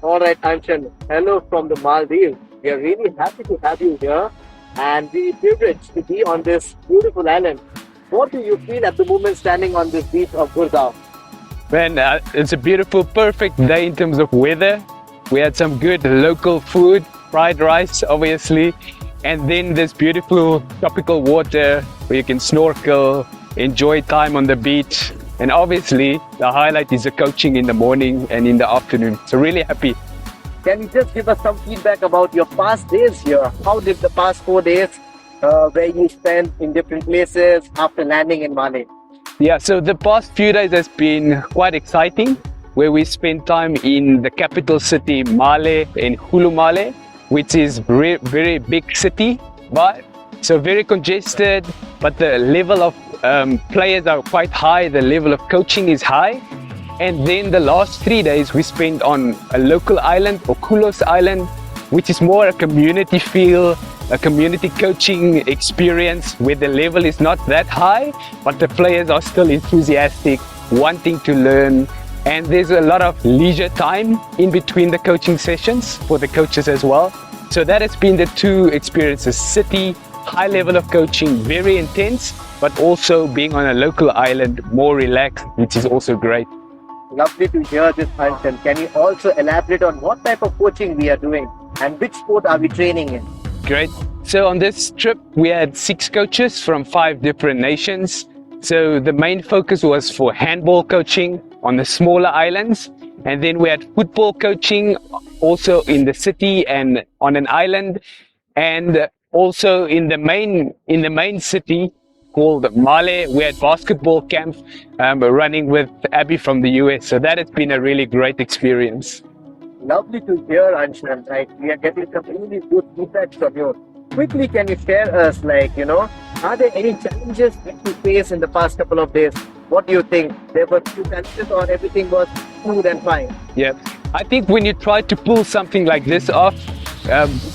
All right, Anshan. Hello from the Maldives. We are really happy to have you here and we privileged to be on this beautiful island. What do you feel at the moment standing on this beach of Gurgaon? Man, it's a beautiful, perfect day in terms of weather. We had some good local food, fried rice, obviously, and then this beautiful tropical water where you can snorkel, enjoy time on the beach. And obviously, the highlight is the coaching in the morning and in the afternoon. So really happy. Can you just give us some feedback about your past days here? How did the past 4 days where you spent in different places after landing in Mali? Yeah, so the past few days has been quite exciting, where we spent time in the capital city, Male, in Hulu Male, which is very big city, but so very congested, but the level of players are quite high, the level of coaching is high. And then the last 3 days we spent on a local island, Ukulhas Island, which is more a community feel, a community coaching experience where the level is not that high, but the players are still enthusiastic, wanting to learn. And there's a lot of leisure time in between the coaching sessions for the coaches as well. So that has been the two experiences: city, high level of coaching, very intense, but also being on a local island, more relaxed, which is also great. Lovely to hear this, Anshan. Can you also elaborate on what type of coaching we are doing and which sport are we training in? Great. So on this trip, we had 6 coaches from 5 different nations. So the main focus was for handball coaching on the smaller islands. And then we had football coaching also in the city and on an island. And also in the main city called Male, we had basketball camp running with Abby from the US. So that has been a really great experience. Lovely to hear, Anshan. Like, we are getting some really good feedback from you. Quickly, can you share us, are there any challenges that you face in the past couple of days? What do you think? There were few challenges or everything was smooth and fine? Yeah, I think when you try to pull something like this off,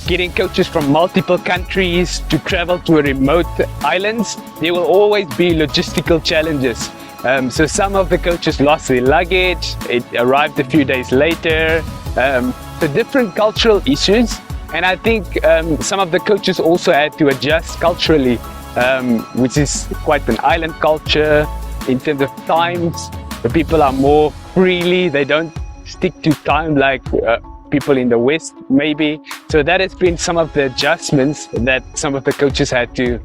getting coaches from multiple countries to travel to a remote islands, there will always be logistical challenges. So some of the coaches lost their luggage, it arrived a few days later. So different cultural issues. And I think some of the coaches also had to adjust culturally, which is quite an island culture in terms of times. The people are more freely, they don't stick to time like people in the West maybe. So that has been some of the adjustments that some of the coaches had to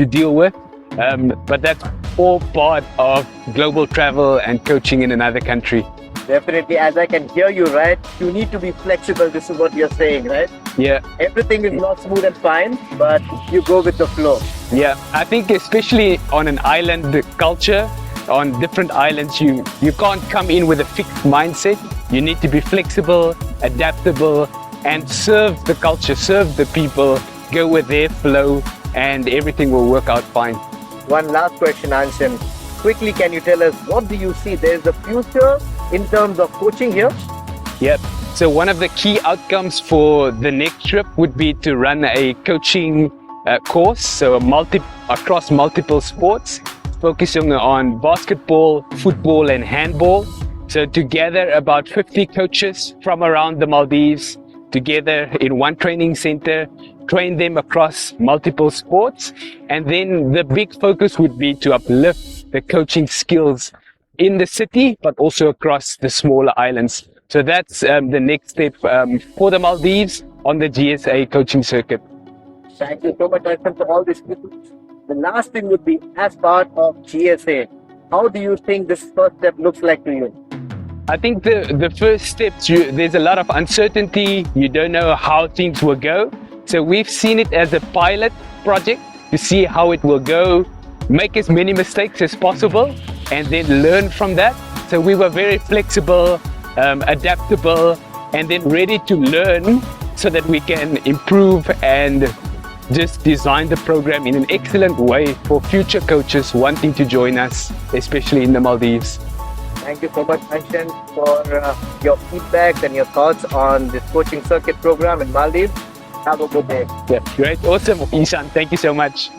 deal with. But that's all part of global travel and coaching in another country. Definitely, as I can hear you, right? You need to be flexible. This is what you're saying, right? Yeah. Everything is not smooth and fine, but you go with the flow. Yeah, I think especially on an island culture, on different islands, you can't come in with a fixed mindset. You need to be flexible, adaptable, and serve the culture, serve the people, go with their flow, and everything will work out fine. One last question, Anshan. Quickly, can you tell us what do you see? There's a future in terms of coaching here? Yep. So one of the key outcomes for the next trip would be to run a coaching course, so across multiple sports, focusing on basketball, football, and handball. So to gather about 50 coaches from around the Maldives together in one training center, train them across multiple sports. And then the big focus would be to uplift the coaching skills in the city, but also across the smaller islands. So that's the next step for the Maldives on the GSA coaching circuit. Thank you so much, Anshan, for all this. The last thing would be, as part of GSA, how do you think this first step looks like to you? I think the first steps, there's a lot of uncertainty. You don't know how things will go. So we've seen it as a pilot project to see how it will go, make as many mistakes as possible, and then learn from that. So we were very flexible, adaptable, and then ready to learn so that we can improve and just design the program in an excellent way for future coaches wanting to join us, especially in the Maldives. Thank you so much, Anshan, for your feedback and your thoughts on this coaching circuit program in Maldives. Have a good day. Yeah, great. Awesome, Ishan. Thank you so much.